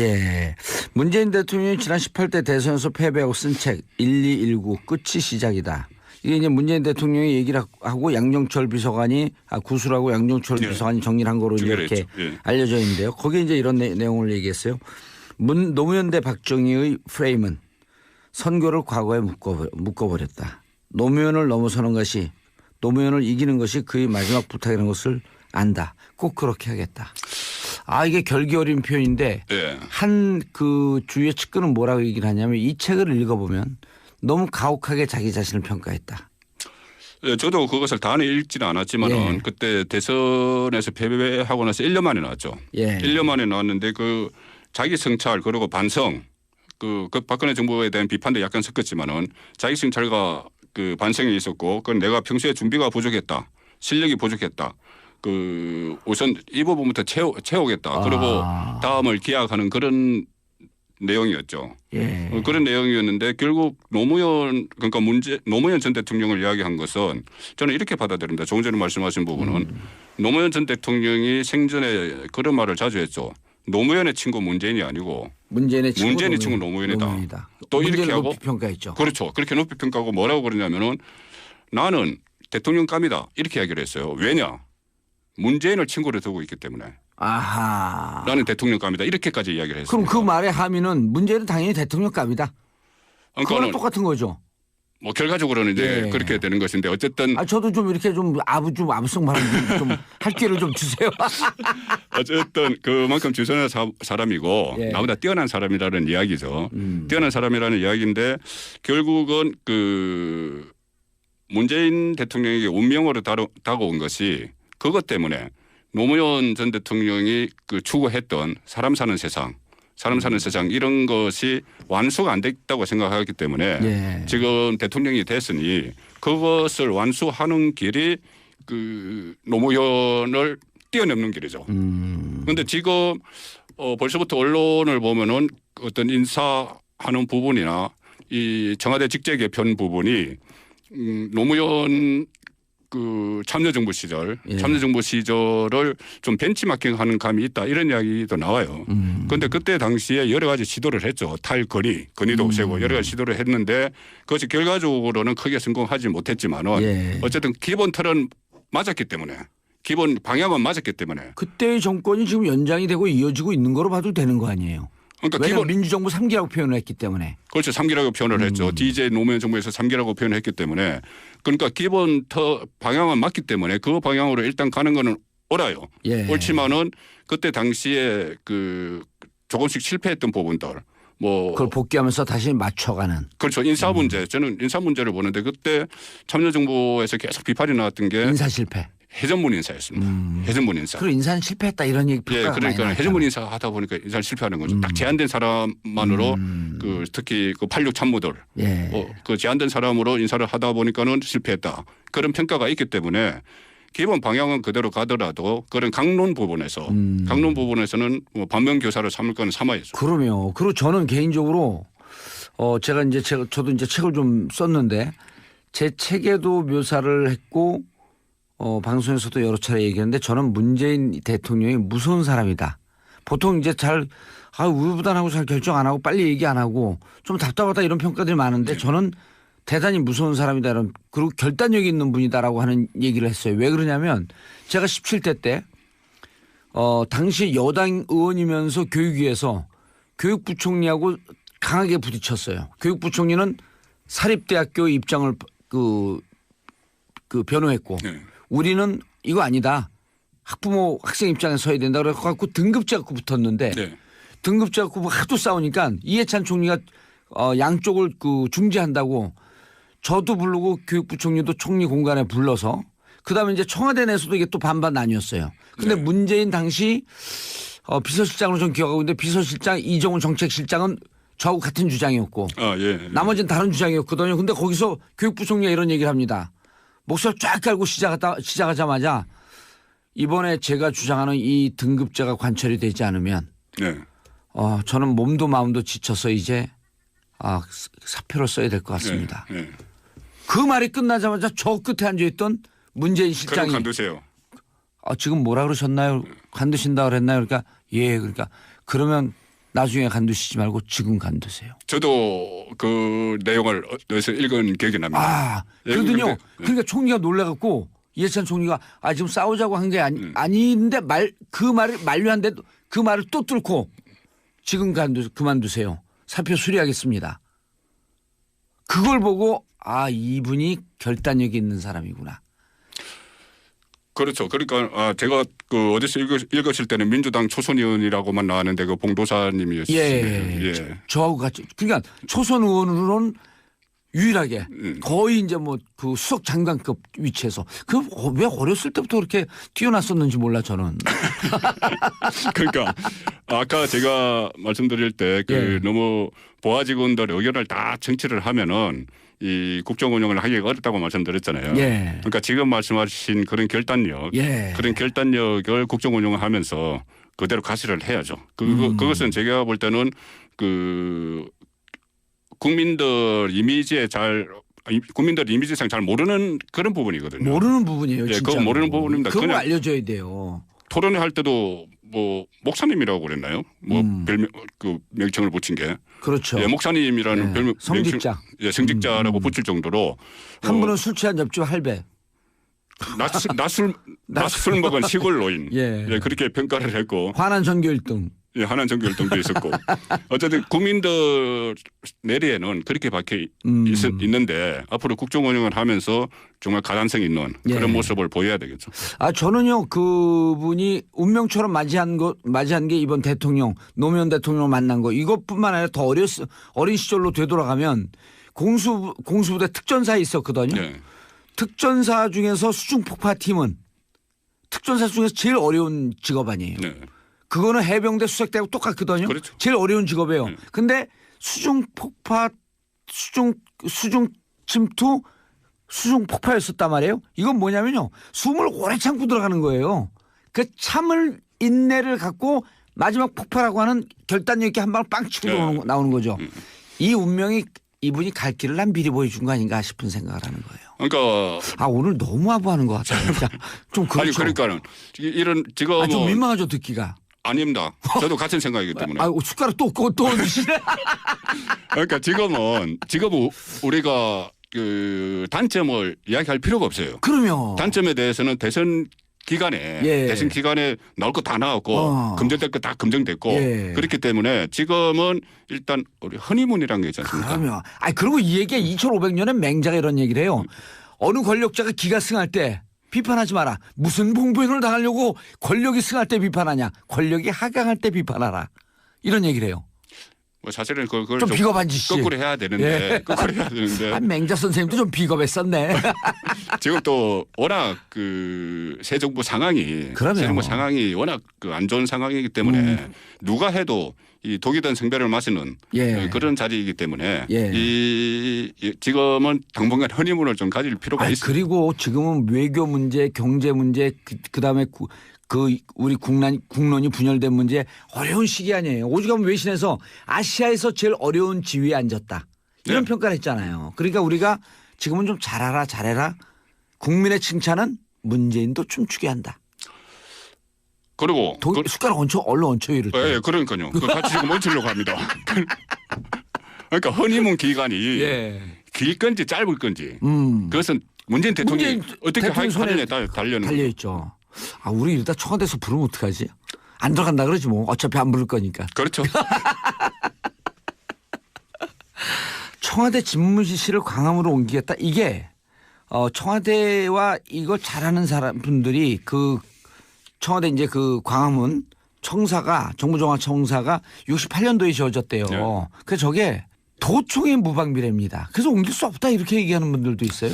예. 문재인 대통령이 지난 18대 대선에서 패배하고 쓴 책 1219 끝이 시작이다. 이게 이제 문재인 대통령이 얘기를 하고 양정철 비서관이 구술하고 양정철 비서관이 정리를 한 거로 이렇게 알려져 있는데요. 거기에 이제 이런 내용을 얘기했어요. 노무현 대 박정희의 프레임은 선교를 과거에 묶어버렸다. 노무현을 넘어서는 것이 노무현을 이기는 것이 그의 마지막 부탁이라는 것을 안다. 꼭 그렇게 하겠다. 이게 결기 어린 표현인데 한 그 주위의 측근은 뭐라고 얘기를 하냐면 이 책을 읽어보면 너무 가혹하게 자기 자신을 평가했다. 저도 그것을 다 읽지는 않았지만은 그때 대선에서 패배하고 나서 1년 만에 나왔죠. 1년 만에 나왔는데 그 자기 성찰 그리고 반성 그 박근혜 정부에 대한 비판도 약간 섞었지만은 자기 성찰과 그 반성이 있었고 그건 내가 평소에 준비가 부족했다. 실력이 부족했다. 그 우선 이 부분부터 채우겠다. 그리고 다음을 기약하는 그런 내용이었죠. 그런 내용이었는데 결국 노무현 그러니까 노무현 전 대통령을 이야기한 것은 저는 이렇게 받아들인다. 조금 전에 말씀하신 부분은 노무현 전 대통령이 생전에 그런 말을 자주 했죠. 노무현의 친구 문재인이 아니고 문재인의 친구 노무현이다. 또 이렇게 하고 높이 평가했죠. 그렇죠. 그렇게 높이 평가하고 뭐라고 그러냐면은 나는 대통령감이다 이렇게 이야기를 했어요. 왜냐? 문재인을 친구로 두고 있기 때문에. 나는 대통령감이다 이렇게까지 이야기를 했습니다. 그럼 그 말의 함의는 문재인은 당연히 대통령감이다. 그거랑 똑같은 거죠. 뭐 결과적으로는 이제 그렇게 되는 것인데 어쨌든 저도 좀 이렇게 좀 아부성 말을 좀 할 기회를 좀 주세요. 어쨌든 그만큼 주선한 사람이고 나보다 뛰어난 사람이라는 이야기죠. 뛰어난 사람이라는 이야기인데 결국은 그 문재인 대통령에게 운명으로 다가온 것이 그것 때문에 노무현 전 대통령이 그 추구했던 사람 사는 세상 이런 것이 완수가 안 됐다고 생각하기 때문에 지금 대통령이 됐으니 그것을 완수하는 길이 그 노무현을 뛰어넘는 길이죠. 그런데 지금 벌써부터 언론을 보면은 어떤 인사하는 부분이나 이 청와대 직제 개편 부분이 노무현 그 참여정부 시절을 좀 벤치마킹하는 감이 있다 이런 이야기도 나와요. 그런데 그때 당시에 여러 가지 시도를 했죠. 건의도 없애고 여러 가지 시도를 했는데 그것이 결과적으로는 크게 성공하지 못했지만은 어쨌든 기본 틀은 맞았기 때문에 기본 방향은 맞았기 때문에 그때의 정권이 지금 연장이 되고 이어지고 있는 거로 봐도 되는 거 아니에요. 그러니까 왜냐하면 민주정부 3기라고 표현을 했기 때문에. 그렇죠. 3기라고 표현을 했죠. DJ 노무현 정부에서 3기라고 표현을 했기 때문에 그러니까 기본 방향은 맞기 때문에 그 방향으로 일단 가는 거는 옳아요. 옳지만은 그때 당시에 그 조금씩 실패했던 부분들 뭐 그걸 복귀하면서 다시 맞춰가는. 그렇죠. 인사 문제. 저는 인사 문제를 보는데 그때 참여정부에서 계속 비판이 나왔던 게 인사 실패. 해전문 인사였습니다. 해전문 인사. 그리고 인사는 실패했다 이런 얘기. 그러니까 해전문 인사 하다 보니까 인사를 실패하는 거죠. 딱 제한된 사람만으로 그 특히 그 86 참모들 그 제한된 사람으로 인사를 하다 보니까는 실패했다. 그런 평가가 있기 때문에 기본 방향은 그대로 가더라도 그런 강론 부분에서는 뭐 반면교사를 삼을 건 삼아야죠. 그러면 그리고 저는 개인적으로 저도 이제 책을 좀 썼는데 제 책에도 묘사를 했고 방송에서도 여러 차례 얘기했는데 저는 문재인 대통령이 무서운 사람이다. 보통 이제 우유부단하고 잘 결정 안 하고 빨리 얘기 안 하고 좀 답답하다 이런 평가들이 많은데 저는 대단히 무서운 사람이다. 그리고 결단력이 있는 분이다라고 하는 얘기를 했어요. 왜 그러냐면 제가 17대 때 당시 여당 의원이면서 교육위에서 교육부총리하고 강하게 부딪혔어요. 교육부총리는 사립대학교 입장을 그 변호했고 우리는 이거 아니다. 학부모 학생 입장에 서야 된다 그래갖고 등급제 갖고 붙었는데 등급제 갖고 하도 싸우니까 이해찬 총리가 양쪽을 중재한다고 저도 부르고 교육부 총리도 총리 공간에 불러서 그다음에 이제 청와대 내에서도 이게 또 반반 나뉘었어요. 근데 문재인 당시 비서실장으로 전 기억하고 있는데 비서실장 이정훈 정책실장은 저하고 같은 주장이었고 나머지는 다른 주장이었거든요. 근데 거기서 교육부 총리가 이런 얘기를 합니다. 목소리 쫙 깔고 시작하자마자 이번에 제가 주장하는 이 등급제가 관철이 되지 않으면 저는 몸도 마음도 지쳐서 이제 사표를 써야 될 것 같습니다. 그 말이 끝나자마자 저 끝에 앉아있던 문재인 실장이 그럼 관두세요. 지금 뭐라 그러셨나요? 관두신다 그랬나요? 그러니까 그러니까 그러면 나중에 간두시지 말고 지금 간두세요. 저도 그 내용을 어디서 읽은 기억이 납니다. 아, 그러더니요. 그러니까 총리가 놀라갖고 이해찬 총리가 지금 싸우자고 한 게 아닌데 그 말을 만류한데 그 말을 또 뚫고 지금 그만두세요. 사표 수리하겠습니다. 그걸 보고 이분이 결단력이 있는 사람이구나. 그렇죠. 그러니까 제가 그 어디서 읽었을 때는 민주당 초선 의원이라고만 나왔는데 그 봉도사님이었어요. 예. 저하고 같이. 그러니까 초선 의원으로는 유일하게 거의 이제 뭐 그 수석 장관급 위치에서 왜 어렸을 때부터 그렇게 뛰어났었는지 몰라 저는. 그러니까 아까 제가 말씀드릴 때 너무 보아 직원들 의견을 다 정치를 하면은 이 국정 운영을 하기가 어렵다고 말씀드렸잖아요. 그러니까 지금 말씀하신 그런 결단력, 그런 결단력을 국정 운영을 하면서 그대로 가시를 해야죠. 그것은 제가 볼 때는 그 국민들 이미지상 잘 모르는 그런 부분이거든요. 모르는 부분이에요. 진짜. 그건 모르는 부분입니다. 그거 알려줘야 돼요. 토론회 할 때도 뭐 목사님이라고 그랬나요? 뭐 별명 그 명칭을 붙인 게. 그렇죠. 목사님이라는 별명 성직자. 성직자라고 붙일 정도로 한 분은 술 취한 옆집 할배. 낮술 먹은 시골 노인. 그렇게 평가를 했고. 화난 전교 1등. 하나는 전교 1등도 있었고. 어쨌든 국민들 내리에는 그렇게 박혀 있는데 앞으로 국정 운영을 하면서 정말 가담성 있는 그런 모습을 보여야 되겠죠. 저는요 그분이 운명처럼 맞이한 게 이번 대통령 노무현 대통령 만난 거 이것뿐만 아니라 더 어린 시절로 되돌아가면 공수부대 특전사에 있었거든요. 특전사 중에서 수중폭파팀은 특전사 중에서 제일 어려운 직업 아니에요. 그거는 해병대 수색대하고 똑같거든요. 그렇죠. 제일 어려운 직업이에요. 근데 수중폭파, 수중침투, 수중폭파였었단 말이에요. 이건 뭐냐면요. 숨을 오래 참고 들어가는 거예요. 그 참을 인내를 갖고 마지막 폭파라고 하는 결단력 있게 한 방을 빵 치고 나오는 거죠. 이 운명이 이분이 갈 길을 난 미리 보여준 거 아닌가 싶은 생각을 하는 거예요. 그러니까 오늘 너무 아부하는 것 같아요. 좀 그렇죠. 아니 그러니까는 이런 지금 좀 민망하죠 듣기가. 아닙니다. 저도 같은 생각이기 때문에. 숟가락 또 드시네. 그러니까 지금은 우리가 그 단점을 이야기할 필요가 없어요. 그러면 단점에 대해서는 대선 기간에 나올 거 다 나왔고 검증될 거 다 검증됐고 그렇기 때문에 지금은 일단 우리 허니문이라는 게 있지 않습니까? 그러면 그리고 이 얘기가 2500년에 맹자가 이런 얘기를 해요. 어느 권력자가 기가 승할 때 비판하지 마라. 무슨 봉변을 당하려고 권력이 승할 때 비판하냐. 권력이 하강할 때 비판하라. 이런 얘기를 해요. 뭐 사실은 그걸 좀 비겁한 짓이. 거꾸로 해야 되는데. 거꾸로 해야 되는데. 맹자 선생님도 좀 비겁했었네. 지금 또 워낙 그 새 정부 상황이 워낙 그 안 좋은 상황이기 때문에 누가 해도 이 독이 든 성배를 마시는 그런 자리이기 때문에 지금은 당분간 허니문을 좀 가질 필요가 있어요. 그리고 지금은 외교 문제, 경제 문제, 그다음에 우리 국론이 분열된 문제 어려운 시기 아니에요. 오죽하면 외신에서 아시아에서 제일 어려운 지위에 앉았다. 이런 평가를 했잖아요. 그러니까 우리가 지금은 좀 잘해라. 국민의 칭찬은 문재인도 춤추게 한다. 그리고 숟가락 얼른 얹혀요. 이럴 때. 그러니까요. 같이 지금 얹히려고 합니다. 그러니까 허니문 기간이 길 건지 짧을 건지 그것은 문재인 대통령이 어떻게 하느냐에 달려있죠. 우리 이러다 청와대에서 부르면 어떡하지? 안 들어간다 그러지 뭐. 어차피 안 부를 거니까. 그렇죠. 청와대 집무실을 광화문으로 옮기겠다. 이게 청와대와 이걸 잘하는 분들이 그 청와대 이제 그 광화문 정부종합청사가 68년도에 지어졌대요. 그래서 저게 도청의 무방비례입니다. 그래서 옮길 수 없다 이렇게 얘기하는 분들도 있어요.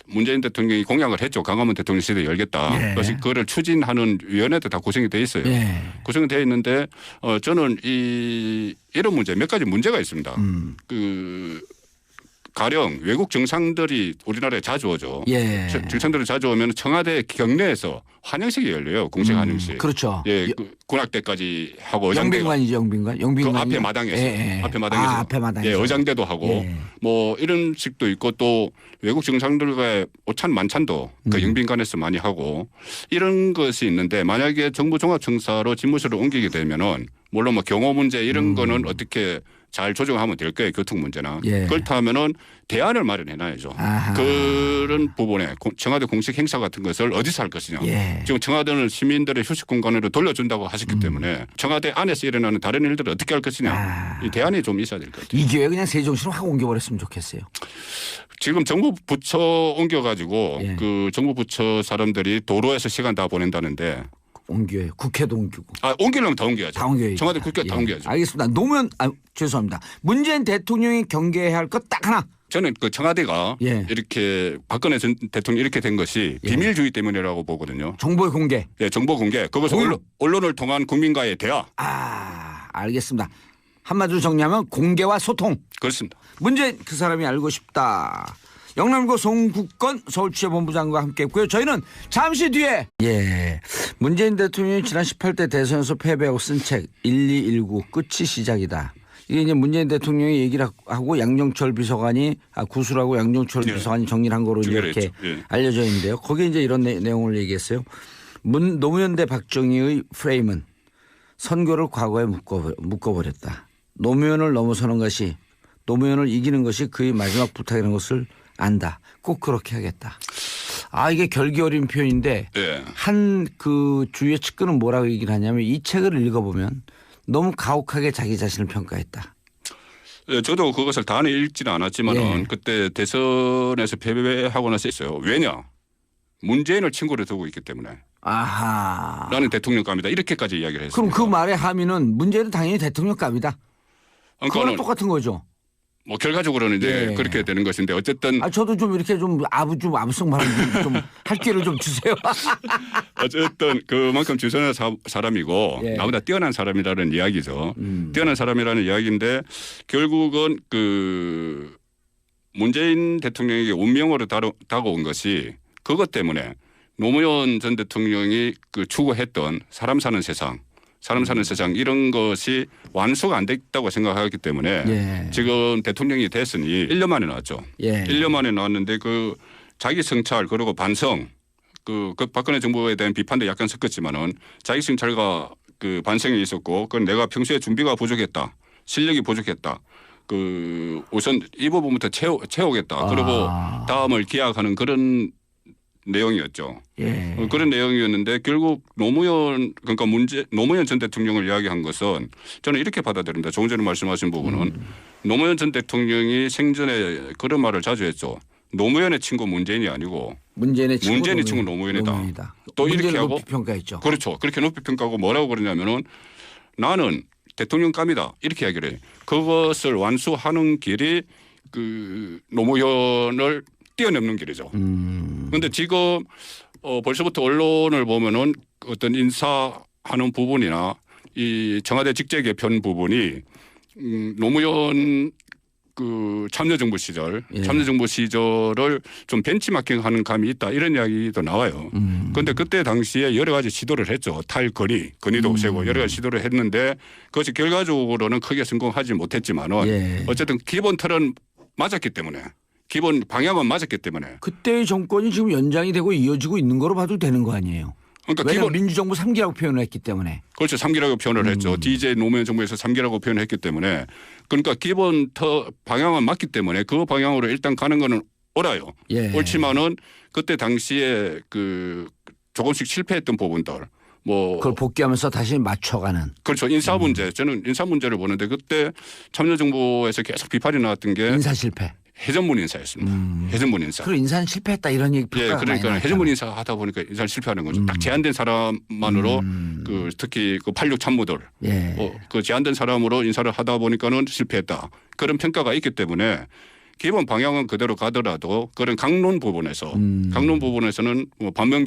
문재인 대통령이 공약을 했죠. 광화문 대통령 시대 열겠다. 그래서 그거를 추진하는 위원회도 다 구성이 돼 있어요. 구성이 돼 있는데 저는 이런 문제 몇 가지 문제가 있습니다. 가령 외국 정상들이 우리나라에 자주 오죠. 예. 정상들이 자주 오면 청와대 경내에서 환영식이 열려요. 공식 환영식. 그렇죠. 예, 군악대까지 하고 영빈관이죠, 영빈관. 영빈관. 그 앞에 마당에서. 예, 예. 앞에 마당에서. 앞에 마당에서. 예, 의장대도 하고 예. 뭐 이런 식도 있고 또 외국 정상들과의 오찬 만찬도 그 영빈관에서 많이 하고 이런 것이 있는데 만약에 정부 종합청사로 집무실을 옮기게 되면은 물론 뭐 경호 문제 이런 거는 어떻게 잘 조정하면 될 거예요. 교통 문제나. 예. 그렇다면은 대안을 마련해 놔야죠. 아하. 그런 부분에 청와대 공식 행사 같은 것을 어디서 할 것이냐. 예. 지금 청와대는 시민들의 휴식 공간으로 돌려준다고 하셨기 때문에 청와대 안에서 일어나는 다른 일들을 어떻게 할 것이냐. 이 대안이 좀 있어야 될 것 같아요. 이 기회에 그냥 세종시로 확 옮겨버렸으면 좋겠어요. 지금 정부 부처 옮겨가지고 예. 그 정부 부처 사람들이 도로에서 시간 다 보낸다는데 옮겨요. 국회도 옮기고. 옮기려면 다 옮겨야죠. 다 옮겨야죠. 청와대 국회 다 예. 옮겨야죠. 알겠습니다. 노무현 죄송합니다. 문재인 대통령이 경계해야 할 것 딱 하나. 저는 그 청와대가 예. 이렇게 박근혜 전 대통령 이렇게 된 것이 예. 비밀주의 때문이라고 보거든요. 정보의 공개. 예, 정보 공개. 그것을 언론을 통한 국민과의 대화. 알겠습니다. 한마디로 정리하면 공개와 소통. 그렇습니다. 문재인 그 사람이 알고 싶다. 영남고 송국건 서울지회본부장과 함께했고요. 저희는 잠시 뒤에 문재인 대통령이 지난 18대 대선에서 패배하고 쓴 책 1219 끝이 시작이다. 이게 이제 문재인 대통령이 얘기를 하고 양정철 비서관이 구술하고 양정철 비서관이 정리를 한 거로 이렇게 알려져 있는데요. 거기에 이제 이런 내용을 얘기했어요. 노무현 대 박정희의 프레임은 선거를 과거에 묶어버렸다. 노무현을 넘어서는 것이 노무현을 이기는 것이 그의 마지막 부탁이라는 것을 안다. 꼭 그렇게 하겠다. 이게 결기 어린 표현인데 한 그 주위의 측근은 뭐라고 얘기를 하냐면 이 책을 읽어보면 너무 가혹하게 자기 자신을 평가했다. 예, 저도 그것을 다 읽지는 않았지만은 그때 대선에서 패배하고 나서 있어요. 왜냐? 문재인을 친구로 두고 있기 때문에. 아하. 나는 대통령감이다. 이렇게까지 이야기를 했습니다. 그럼 그 말의 함의는 문재인은 당연히 대통령감이다. 그거랑 똑같은 거죠. 뭐 결과적으로는 이제 그렇게 되는 것인데 어쨌든 저도 좀 이렇게 좀 아부성 말을 좀 할 기회를 좀 주세요. 어쨌든 그만큼 주선한 사람이고 나보다 뛰어난 사람이라는 이야기죠. 뛰어난 사람이라는 이야기인데 결국은 그 문재인 대통령에게 운명으로 다가온 것이 그것 때문에 노무현 전 대통령이 그 추구했던 사람 사는 세상 이런 것이 완수가 안 됐다고 생각하기 때문에 지금 대통령이 됐으니 1년 만에 나왔죠. 1년 만에 나왔는데 그 자기 성찰 그리고 반성 그 박근혜 정부에 대한 비판도 약간 섞었지만은 자기 성찰과 그 반성이 있었고 그건 내가 평소에 준비가 부족했다. 실력이 부족했다. 그 우선 이 부분부터 채우겠다. 그리고 다음을 기약하는 그런 내용이었죠. 그런 내용이었는데 결국 노무현 전 대통령을 이야기한 것은 저는 이렇게 받아들입니다. 조금 전에 말씀하신 부분은 노무현 전 대통령이 생전에 그런 말을 자주 했죠. 노무현의 친구 문재인이 아니고 문재인의 친구 노무현이다. 또 이렇게 하고 높이 평가했죠. 그렇죠. 그렇게 높이 평가하고 뭐라고 그러냐면은 나는 대통령감이다. 이렇게 이야기를 해요. 그것을 완수하는 길이 그 노무현을 뛰어넘는 길이죠. 그런데 지금 벌써부터 언론을 보면은 어떤 인사하는 부분이나 이 청와대 직제 개편 부분이 노무현 그 참여정부 시절을 좀 벤치마킹하는 감이 있다 이런 이야기도 나와요. 그런데 그때 당시에 여러 가지 시도를 했죠. 건의도 없애고 여러 가지 시도를 했는데 그것이 결과적으로는 크게 성공하지 못했지만은 어쨌든 기본 틀은 맞았기 때문에. 기본 방향은 맞았기 때문에. 그때의 정권이 지금 연장이 되고 이어지고 있는 거로 봐도 되는 거 아니에요. 그러니까 왜냐하면 민주정부 3기라고 표현을 했기 때문에. 그렇죠. 3기라고 표현을 했죠. DJ 노무현 정부에서 3기라고 표현을 했기 때문에. 그러니까 기본 방향은 맞기 때문에 그 방향으로 일단 가는 거는 옳아요. 옳지만은 그때 당시에 그 조금씩 실패했던 부분들. 그걸 복귀하면서 다시 맞춰가는. 그렇죠. 인사 문제. 저는 인사 문제를 보는데 그때 참여정부에서 계속 비판이 나왔던 게. 인사 실패. 해전문 인사였습니다. 해전문 인사. 그리고 인사는 실패했다 이런 얘기. 그러니까 해전문 인사 하다 보니까 인사를 실패하는 거죠. 딱 제한된 사람만으로 그 특히 그 86 참모들 그 제한된 사람으로 인사를 하다 보니까는 실패했다. 그런 평가가 있기 때문에 기본 방향은 그대로 가더라도 그런 강론 부분에서는 뭐 반면